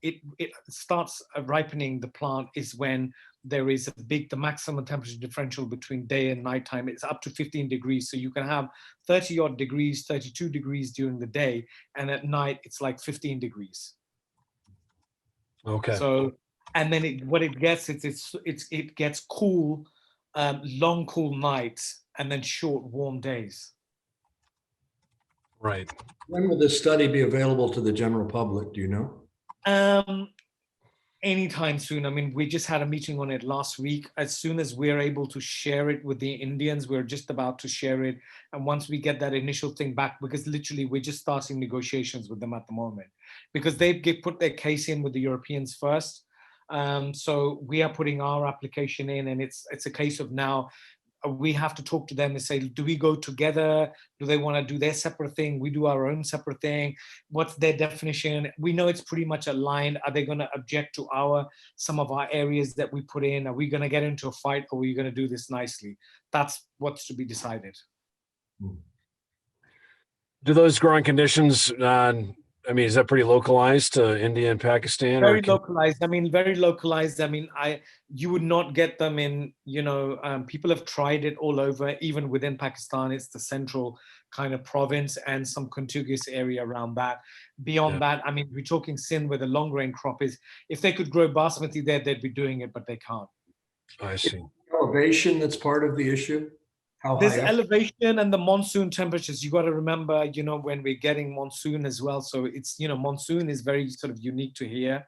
it starts ripening the plant is when there is the maximum temperature differential between day and nighttime. It's up to 15 degrees. So you can have 30 odd degrees, 32 degrees during the day. And at night, it's like 15 degrees. Okay. So, and then it gets cool, long cool nights, and then short warm days. Right. When will this study be available to the general public? Do you know? Anytime soon. I mean, we just had a meeting on it last week. As soon as we're able to share it with the Indians, we're just about to share it. And once we get that initial thing back, because literally we're just starting negotiations with them at the moment, because they put their case in with the Europeans first. So we are putting our application in, and it's a case of now we have to talk to them and say, do we go together? Do they want to do their separate thing? We do our own separate thing. What's their definition? We know it's pretty much aligned. Are they going to object to some of our areas that we put in? Are we going to get into a fight, or are we going to do this nicely? That's what's to be decided. Do those growing conditions, is that pretty localized to India and Pakistan? Very localized. I mean, very localized. I mean, you would not get them in, people have tried it all over, even within Pakistan. It's the central kind of province and some contiguous area around that. Beyond that, I mean, we're talking Sindh where the long grain crop is. If they could grow basmati there, they'd be doing it, but they can't. I see. Elevation that's part of the issue. How There's high up? elevation and the monsoon temperatures. You got to remember, you know, when we're getting monsoon as well. So it's, you know, monsoon is very sort of unique to here,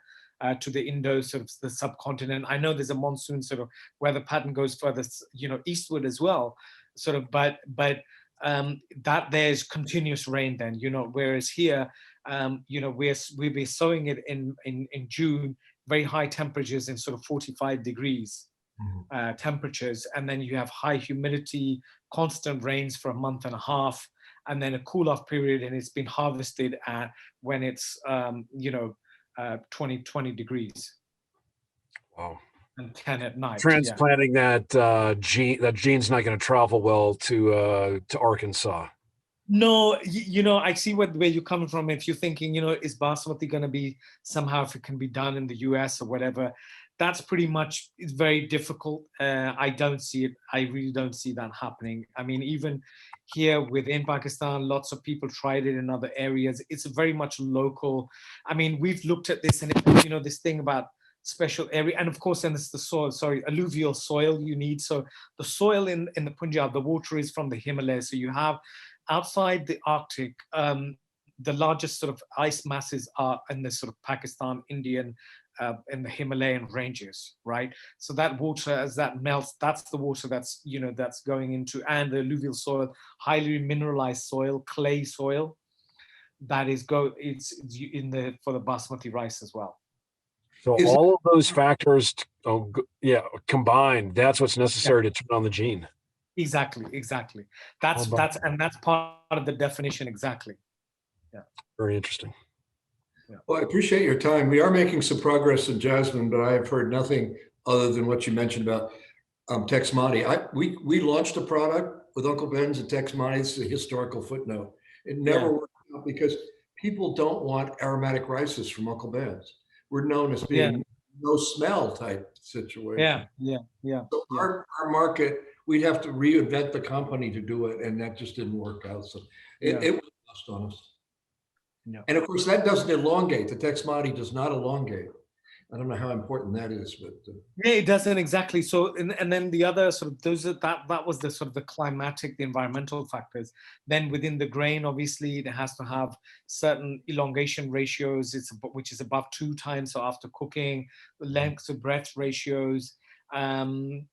to the Indo sort of the subcontinent. I know there's a monsoon sort of where the pattern goes further, you know, eastward as well. Sort of, but that there's continuous rain then, you know, whereas here, you know, we'll be sowing it in June, very high temperatures in sort of 45 degrees. Temperatures, and then you have high humidity, constant rains for a month and a half, and then a cool off period, and it's been harvested at when it's 20 degrees. Wow. And 10 at night. Transplanting that gene's not going to travel well to Arkansas. No, you know, I see where you're coming from. If you're thinking, you know, is basmati going to be somehow, if it can be done in the US or whatever, that's pretty much, it's very difficult. I don't see it. I really don't see that happening. I mean, even here within Pakistan, lots of people tried it in other areas. It's very much local. I mean, we've looked at this, and you know, this thing about special area, and of course, then it's the soil, alluvial soil you need. So the soil in the Punjab, the water is from the Himalayas. So you have outside the Arctic, the largest sort of ice masses are in the sort of Pakistan, Indian, in the Himalayan ranges, right? So that water, as that melts, that's the water that's, you know, that's going into, and the alluvial soil, highly mineralized soil, clay soil, that is it's in the for the basmati rice as well. So all of those factors, combined, that's what's necessary to turn on the gene. Exactly. That's part of the definition. Exactly. Yeah. Very interesting. Yeah. Well, I appreciate your time. We are making some progress in jasmine, but I have heard nothing other than what you mentioned about Texmati. We launched a product with Uncle Ben's and Texmati. It's a historical footnote. It never worked out because people don't want aromatic rices from Uncle Ben's. We're known as being no smell type situation. So our market, we'd have to reinvent the company to do it, and that just didn't work out. So it was lost on us. Yeah. And of course, that doesn't elongate. The Texmati does not elongate. I don't know how important that is, but it doesn't exactly. So, and then the other sort of that was the sort of the climatic, the environmental factors. Then within the grain, obviously, it has to have certain elongation ratios. Which is above 2 times. So after cooking, the length to breadth ratios. You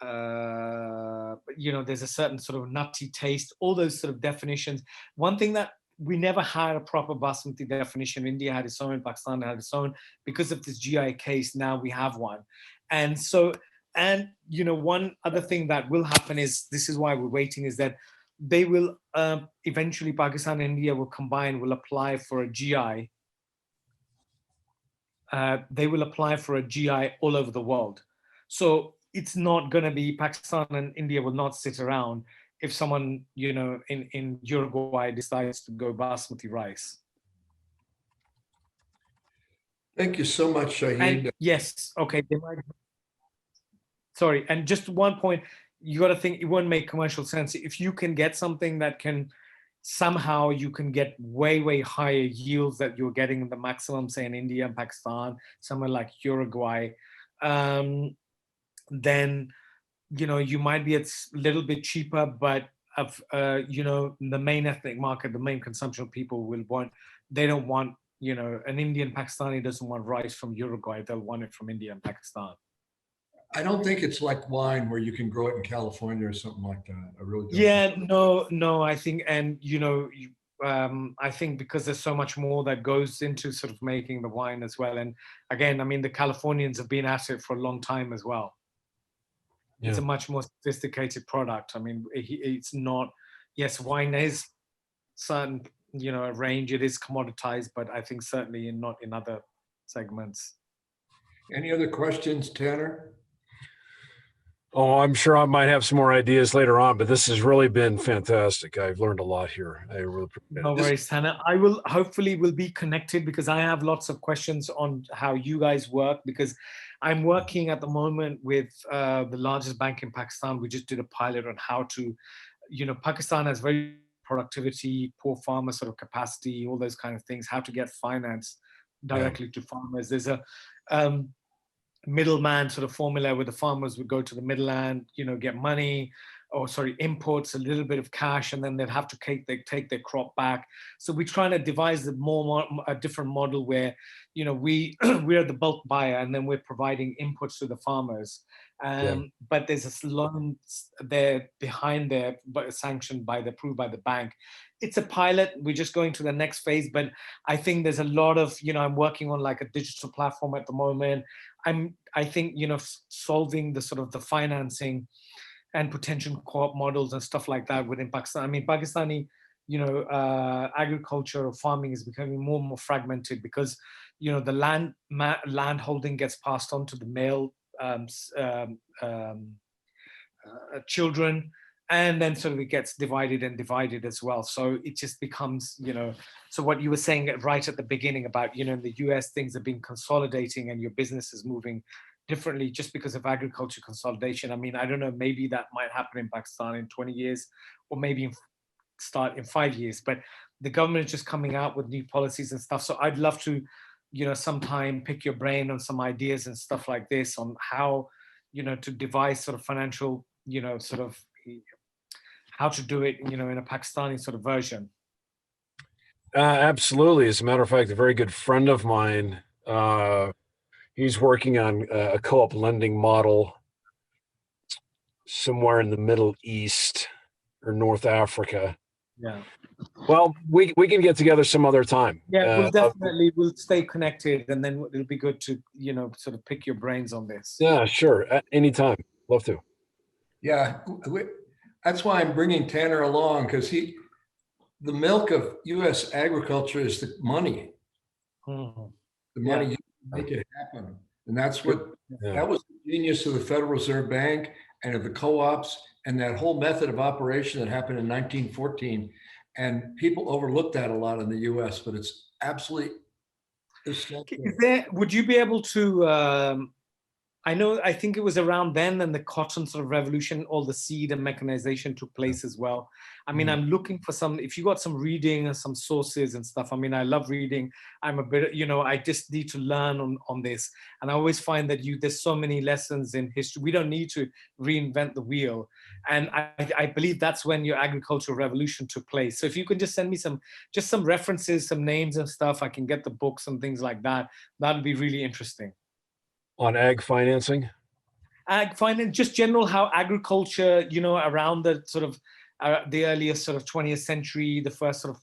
know, there's a certain sort of nutty taste. All those sort of definitions. One thing that we never had a proper basmati definition. India had its own, Pakistan had its own. Because of this GI case, now we have one. And so, and you know, one other thing that will happen is, this is why we're waiting, is that they will eventually, Pakistan and India will combine, will apply for a GI. They will apply for a GI all over the world. So it's not going to be, Pakistan and India will not sit around if someone, you know, in Uruguay decides to go basmati rice. Thank you so much, Shahid. And yes, okay. Sorry, and just one point, you got to think, it won't make commercial sense. If you can get something that can, somehow you can get way higher yields that you're getting in the maximum, say in India and Pakistan, somewhere like Uruguay, then, you know, you might be a little bit cheaper, but you know, the main ethnic market, the main consumption people will want, they don't want, you know, an Indian Pakistani doesn't want rice from Uruguay, they'll want it from India and Pakistan. I don't think it's like wine where you can grow it in California or something like that. I really don't. Yeah, no, I think, and you know, I think because there's so much more that goes into sort of making the wine as well. And again, I mean, the Californians have been at it for a long time as well. It's a much more sophisticated product. I mean, it's not, yes, wine is certain, you know, a range, it is commoditized, but I think certainly not in other segments. Any other questions, Tanner? Oh, I'm sure I might have some more ideas later on, but this has really been fantastic. I've learned a lot here. I really appreciate it. No worries, Tanner. I will hopefully will be connected because I have lots of questions on how you guys work, because I'm working at the moment with the largest bank in Pakistan. We just did a pilot on how to, you know, Pakistan has very productivity, poor farmer sort of capacity, all those kind of things, how to get finance directly to farmers. There's a middleman sort of formula where the farmers would go to the middleman, get money, or sorry, imports, a little bit of cash, and then they'd have to take their crop back. So we're trying to devise a different model where, we we're the bulk buyer, and then we're providing inputs to the farmers. But there's a loan there behind there, but sanctioned approved by the bank. It's a pilot. We're just going to the next phase, but I think there's a lot of, I'm working on like a digital platform at the moment. I think, solving the sort of the financing and potential co-op models and stuff like that within Pakistan. I mean, Pakistani, agriculture or farming is becoming more and more fragmented because, the land holding gets passed on to the male children, and then sort of it gets divided as well. So it just becomes, so what you were saying right at the beginning about, in the US, things have been consolidating and your business is moving differently just because of agriculture consolidation. I mean, I don't know, maybe that might happen in Pakistan in 20 years, or maybe start in 5 years, but the government is just coming out with new policies and stuff. So I'd love to, sometime pick your brain on some ideas and stuff like this on how, to devise sort of financial, sort of how to do it, in a Pakistani sort of version. Absolutely. As a matter of fact, a very good friend of mine, he's working on a co-op lending model somewhere in the Middle East or North Africa. Yeah. Well, we can get together some other time. Yeah, we'll stay connected, and then it'll be good to, sort of pick your brains on this. Yeah, sure. Anytime. Love to. Yeah, that's why I'm bringing Tanner along, because the milk of U.S. agriculture is the money. Mm-hmm. The money you make it happen. And that's what, that was the genius of the Federal Reserve Bank and of the co-ops and that whole method of operation that happened in 1914. And people overlook that a lot in the US, but it's absolutely essential. Would you be able to, I think it was around then and the cotton sort of revolution, all the seed and mechanization took place as well. I mean, I'm looking for if you got some reading and some sources and stuff. I mean, I love reading. I'm a bit, I just need to learn on this. And I always find that there's so many lessons in history. We don't need to reinvent the wheel. And I believe that's when your agricultural revolution took place. So if you can just send me some references, some names and stuff, I can get the books and things like that. That'd be really interesting. On ag financing? Ag finance, just general how agriculture, around the sort of the earliest sort of 20th century, the first sort of,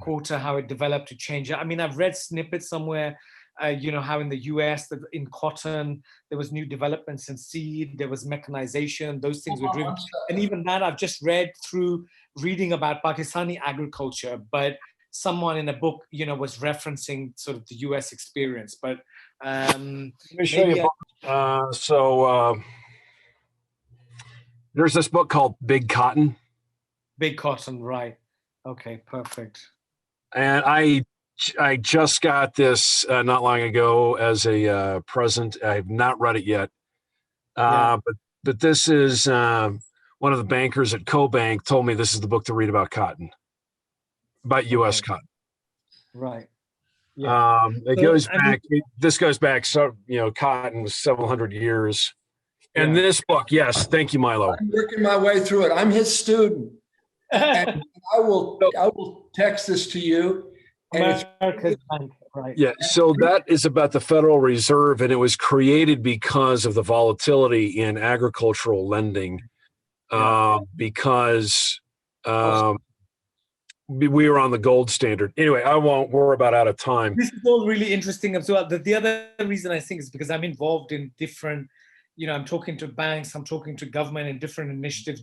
quarter, how it developed to change. I mean, I've read snippets somewhere, how in the US, in cotton, there was new developments in seed, there was mechanization, those things were driven. And even that I've just read through reading about Pakistani agriculture, but someone in a book, was referencing sort of the US experience. But let me show you. There's this book called Big Cotton. Big Cotton, right? Okay, perfect. And I just got this not long ago as a present. I have not read it yet, but this is one of the bankers at CoBank told me this is the book to read about cotton, about U.S. cotton. Right. Yeah. This goes back. So, cotton was several hundred years. And this book, yes. Thank you, Milo. I'm working my way through it. I'm his student. And I will text this to you. And America's Bank, right. Yeah. So that is about the Federal Reserve, and it was created because of the volatility in agricultural lending, because we were on the gold standard. Anyway, we're about out of time. This is all really interesting as well. The other reason I think is because I'm involved in different, I'm talking to banks, I'm talking to government in different initiatives,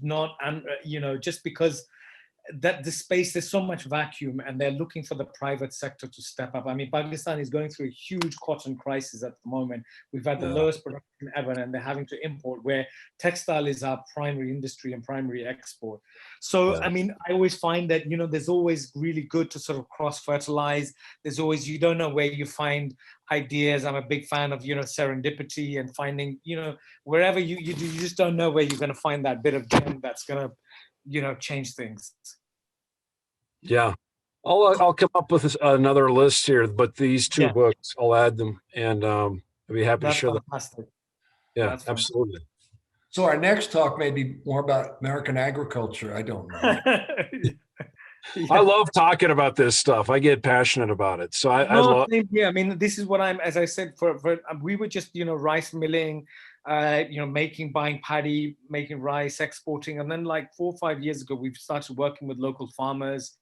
just because that the space, there's so much vacuum and they're looking for the private sector to step up. I mean, Pakistan is going through a huge cotton crisis at the moment. We've had the lowest production ever, and they're having to import, where textile is our primary industry and primary export. So, I mean, I always find that, there's always really good to sort of cross-fertilize. There's always, you don't know where you find ideas. I'm a big fan of, serendipity and finding, wherever you just don't know where you're going to find that bit of gem that's going to, change things. Yeah. I'll come up with another list here, but these two Yeah, books, I'll add them, and I'd be happy to that's share them. fantastic. Yeah, That's absolutely. So our next talk may be more about American agriculture. I don't know. fantastic. I Yeah. love talking about this stuff. I get passionate about it. So I No, love. same here. I mean, this is what I'm, as I said, we were just, rice milling, buying paddy, making rice, exporting. And then like 4 or 5 years ago, we've started working with local farmers,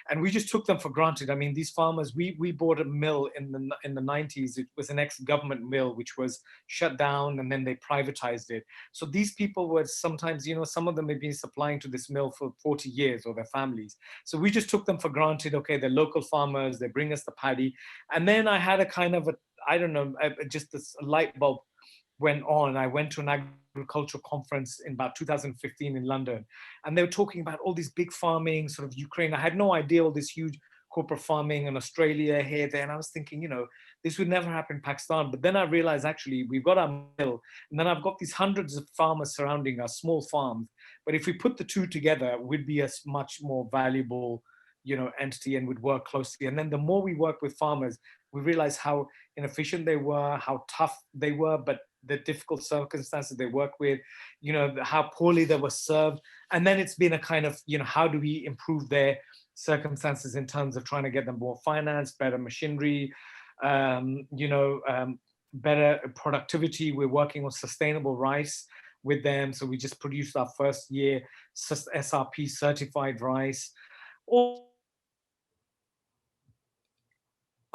and we just took them for granted. I mean, these farmers, we bought a mill in the 90s. It was an ex-government mill which was shut down, and then they privatized it. So these people were sometimes, some of them had been supplying to this mill for 40 years, or their families. So we just took them for granted. Okay, they're local farmers, they bring us the paddy. And then I had a kind of a, I don't know, just this light bulb went on. I went to an agricultural conference in about 2015 in London, and they were talking about all these big farming, sort of Ukraine. I had no idea all this huge corporate farming in Australia, here, there. And I was thinking, this would never happen in Pakistan. But then I realized actually we've got our mill, and then I've got these hundreds of farmers surrounding us, small farms. But if we put the two together, we'd be a much more valuable, entity, and would work closely. And then the more we work with farmers, we realize how inefficient they were, how tough they were, but the difficult circumstances they work with, how poorly they were served. And then it's been a kind of, how do we improve their circumstances in terms of trying to get them more finance, better machinery, better productivity. We're working on sustainable rice with them. So we just produced our first year SRP certified rice. All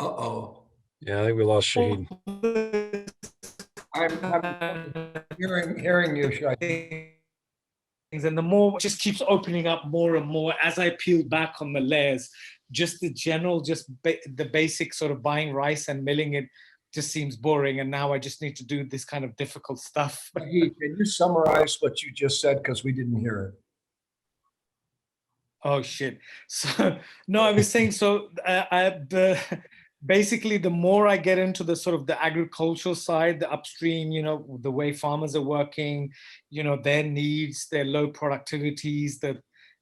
Uh-oh. Yeah, I think we lost Shahid. I'm hearing you, Shahid. And the more it just keeps opening up more and more as I peel back on the layers. Just the general, the basic sort of buying rice and milling it just seems boring, and now I just need to do this kind of difficult stuff. Shahid, can you summarize what you just said, because we didn't hear it? Oh shit! So no, I was saying, so basically the more I get into the sort of the agricultural side, the upstream, the way farmers are working, their needs, their low productivities,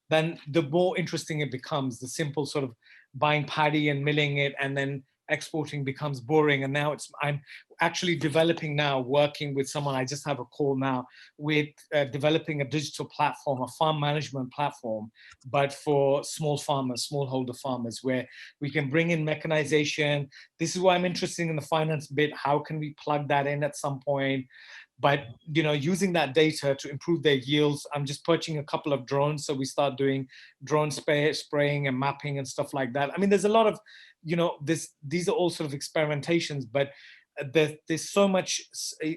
then the more interesting it becomes. The simple sort of buying paddy and milling it and then exporting becomes boring. And now I'm actually developing now, working with someone. I just have a call now with developing a digital platform, a farm management platform, but for small farmers, smallholder farmers, where we can bring in mechanization. This is why I'm interested in the finance bit. How can we plug that in at some point? But using that data to improve their yields. I'm just purchasing a couple of drones, so we start doing drone spraying and mapping and stuff like that. I mean, there's a lot of, these are all sort of experimentations, but there's so much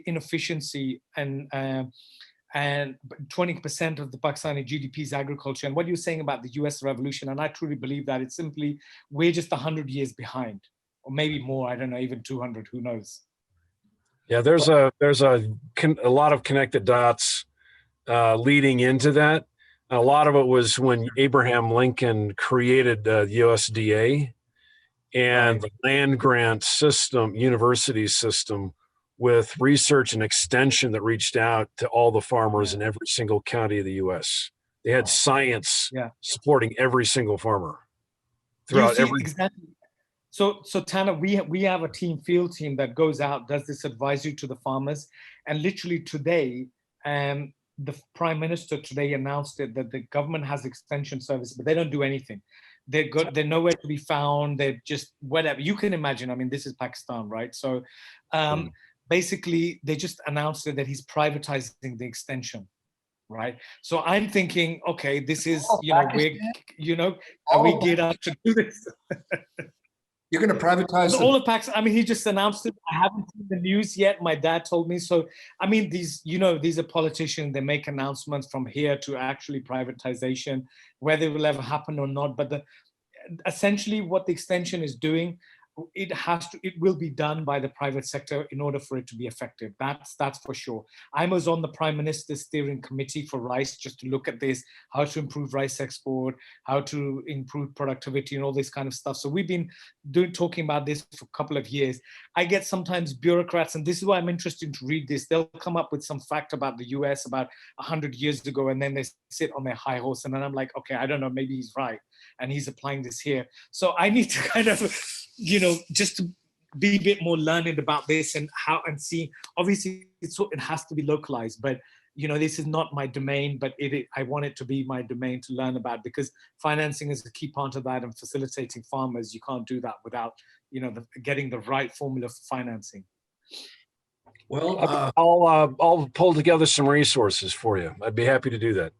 inefficiency, and 20% of the Pakistani GDP is agriculture. And what you're saying about the US revolution, and I truly believe that it's simply we're just 100 years behind, or maybe more. I don't know, even 200. Who knows? Yeah, there's a lot of connected dots leading into that. A lot of it was when Abraham Lincoln created the USDA and the land grant system, university system, with research and extension that reached out to all the farmers in every single county of the U.S. They had science supporting every single farmer throughout every. Exactly. So Tana, we have a field team that goes out, does this advisory to the farmers, and literally today, the Prime Minister today announced it, that the government has extension service, but they don't do anything. They're nowhere to be found. They're just whatever. You can imagine. I mean, this is Pakistan, right? So basically, they just announced it, that he's privatizing the extension. Right. So I'm thinking, okay, this is, are we geared up to do this? You're going to privatize all of Pakistan. I mean, he just announced it. I haven't seen the news yet. My dad told me. So, I mean, these are politicians. They make announcements from here to actually privatization, whether it will ever happen or not. But essentially what the extension is doing, it will be done by the private sector in order for it to be effective. That's for sure. I was on the Prime Minister's steering committee for rice, just to look at this, how to improve rice export, how to improve productivity and all this kind of stuff. So we've been talking about this for a couple of years. I get sometimes bureaucrats, and this is why I'm interested to read this. They'll come up with some fact about the US about 100 years ago, and then they sit on their high horse. And then I'm like, okay, I don't know, maybe he's right. and he's applying this here. So I need to kind of, just to be a bit more learned about this and see, obviously it has to be localized, but this is not my domain, but I want it to be my domain to learn about, because financing is a key part of that, and facilitating farmers. You can't do that without, getting the right formula for financing. Well, I'll pull together some resources for you. I'd be happy to do that.